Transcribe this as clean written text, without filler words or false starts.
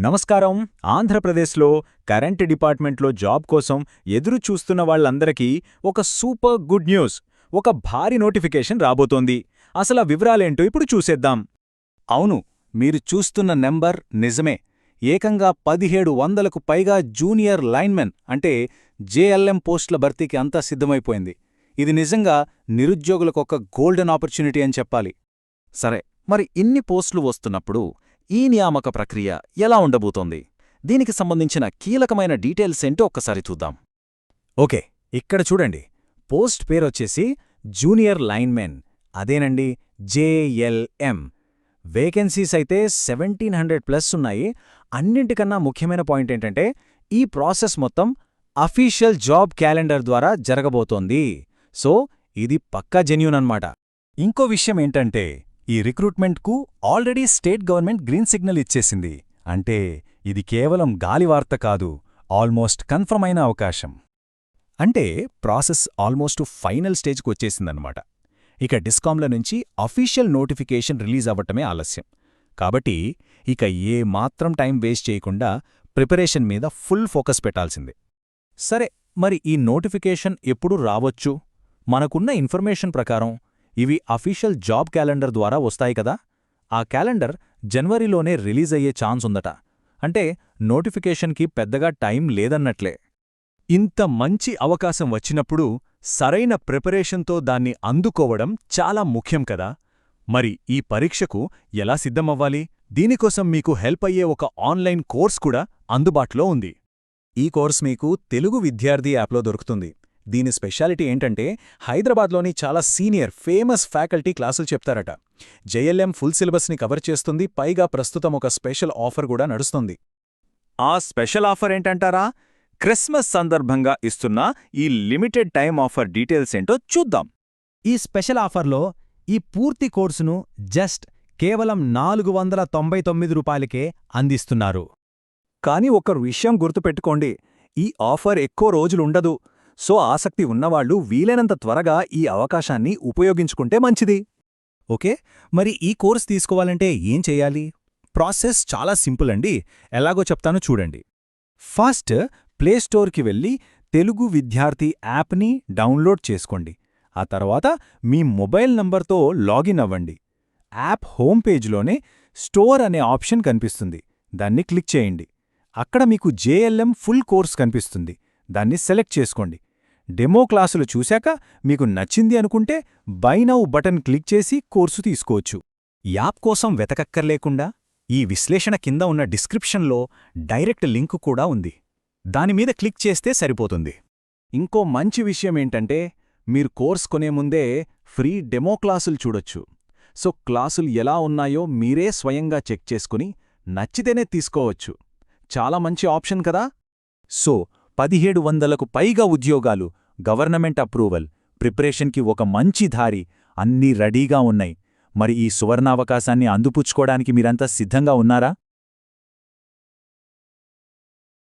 నమస్కారం. ఆంధ్రప్రదేశ్లో కరెంట్ డిపార్ట్మెంట్లో జాబ్ కోసం ఎదురు చూస్తున్న వాళ్ళందరికీ ఒక సూపర్ గుడ్ న్యూస్, ఒక భారీ నోటిఫికేషన్ రాబోతోంది. అసలా వివరాలేంటో ఇప్పుడు చూసేద్దాం. అవును, మీరు చూస్తున్న నెంబర్ నిజమే. ఏకంగా 1700కు పైగా జూనియర్ లైన్మెన్ అంటే జేఎల్ఎం పోస్టుల భర్తీకి అంతా సిద్ధమైపోయింది. ఇది నిజంగా నిరుద్యోగులకొక గోల్డెన్ ఆపర్చునిటీ అని చెప్పాలి. సరే, మరి ఇన్ని పోస్టులు వస్తున్నప్పుడు ఈ నియామక ప్రక్రియ ఎలా ఉండబోతోంది? దీనికి సంబంధించిన కీలకమైన డీటెయిల్స్ ఏంటో ఒక్కసారి చూద్దాం. ఓకే, ఇక్కడ చూడండి. పోస్ట్ పేరొచ్చేసి జూనియర్ లైన్మెన్, అదేనండి జేఎల్ఎం. వేకెన్సీస్ అయితే 1700+ ఉన్నాయి. అన్నింటికన్నా ముఖ్యమైన పాయింట్ ఏంటంటే ఈ ప్రాసెస్ మొత్తం అఫీషియల్ జాబ్ క్యాలెండర్ ద్వారా జరగబోతోంది. సో ఇది పక్కా జెన్యూన్ అన్నమాట. ఇంకో విషయం ఏంటంటే ఈ రిక్రూట్మెంట్కు already state government green signal ఇచ్చేసింది. అంటే ఇది కేవలం గాలివార్త కాదు, ఆల్మోస్ట్ కన్ఫర్మ్ అయిన అవకాశం. అంటే ప్రాసెస్ ఆల్మోస్ట్ ఫైనల్ స్టేజ్కి వచ్చేసిందన్నమాట. ఇక డిస్కాంల నుంచి అఫీషియల్ నోటిఫికేషన్ రిలీజ్ అవ్వటమే ఆలస్యం. కాబట్టి ఇక ఏ మాత్రం టైం వేస్ట్ చేయకుండా ప్రిపరేషన్ మీద ఫుల్ ఫోకస్ పెట్టాల్సిందే. సరే, మరి ఈ నోటిఫికేషన్ ఎప్పుడు రావొచ్చు? మనకున్న ఇన్ఫర్మేషన్ ప్రకారం ఇవి అఫీషియల్ జాబ్ క్యాలెండర్ ద్వారా వస్తాయి కదా. ఆ క్యాలెండర్ జనవరిలోనే రిలీజ్ అయ్యే ఛాన్స్ ఉందట. అంటే నోటిఫికేషన్కి పెద్దగా టైం లేదన్నట్లే. ఇంత మంచి అవకాశం వచ్చినప్పుడు సరైన ప్రిపరేషన్తో దాన్ని అందుకోవడం చాలా ముఖ్యం కదా. మరి ఈ పరీక్షకు ఎలా సిద్ధమవ్వాలి? దీనికోసం మీకు హెల్ప్ అయ్యే ఒక ఆన్లైన్ కోర్స్ కూడా అందుబాటులో ఉంది. ఈ కోర్స్ మీకు తెలుగు విద్యార్థి యాప్లో దొరుకుతుంది. దీని స్పెషాలిటీ ఏంటంటే హైదరాబాద్లోని చాలా సీనియర్ ఫేమస్ ఫ్యాకల్టీ క్లాసులు చెప్తారట. జేఎల్ఎం ఫుల్ సిలబస్ని కవర్ చేస్తుంది. పైగా ప్రస్తుతం ఒక స్పెషల్ ఆఫర్ కూడా నడుస్తుంది. ఆ స్పెషల్ ఆఫర్ ఏంటంటారా? క్రిస్మస్ సందర్భంగా ఇస్తున్న ఈ లిమిటెడ్ టైం ఆఫర్ డీటెయిల్స్ ఏంటో చూద్దాం. ఈ స్పెషల్ ఆఫర్లో ఈ పూర్తి కోర్సును జస్ట్ కేవలం 499 రూపాయలకే అందిస్తున్నారు. కానీ ఒక విషయం గుర్తుపెట్టుకోండి, ఈ ఆఫర్ ఎక్కువ రోజులుండదు. సో ఆసక్తి ఉన్నవాళ్లు వీలైనంత త్వరగా ఈ అవకాశాన్ని ఉపయోగించుకుంటే మంచిది. ఓకే, మరి ఈ కోర్స్ తీసుకోవాలంటే ఏం చెయ్యాలి? ప్రాసెస్ చాలా సింపుల్ అండి. ఎలాగో చెప్తాను చూడండి. ఫస్ట్ ప్లేస్టోర్కి వెళ్ళి తెలుగు విద్యార్థి యాప్ని డౌన్లోడ్ చేసుకోండి. ఆ తర్వాత మీ మొబైల్ నంబర్తో లాగిన్ అవ్వండి. యాప్ హోమ్ పేజ్లోనే స్టోర్ అనే ఆప్షన్ కనిపిస్తుంది. దాన్ని క్లిక్ చేయండి. అక్కడ మీకు జేఎల్ఎం ఫుల్ కోర్స్ కనిపిస్తుంది. దాన్ని సెలెక్ట్ చేసుకోండి. డెమో క్లాసులు చూశాక మీకు నచ్చింది అనుకుంటే బై నౌ బటన్ క్లిక్ చేసి కోర్సు తీసుకోవచ్చు. యాప్ కోసం వెతకక్కర్లేకుండా ఈ విశ్లేషణ కింద ఉన్న డిస్క్రిప్షన్లో డైరెక్ట్ లింకు కూడా ఉంది. దానిమీద క్లిక్ చేస్తే సరిపోతుంది. ఇంకో మంచి విషయమేంటంటే మీరు కోర్స్ కొనే ముందే ఫ్రీ డెమో క్లాసులు చూడొచ్చు. సో క్లాసులు ఎలా ఉన్నాయో మీరే స్వయంగా చెక్ చేసుకుని నచ్చితేనే తీసుకోవచ్చు. చాలా మంచి ఆప్షన్ కదా. సో 1700కు పైగా ఉద్యోగాలు, గవర్నమెంట్ అప్రూవల్, ప్రిపరేషన్కి ఒక మంచి దారి అన్నీ రెడీగా ఉన్నాయి. మరి ఈ సువర్ణావకాశాన్ని అందిపుచ్చుకోవడానికి మీరంతా సిద్ధంగా ఉన్నారా?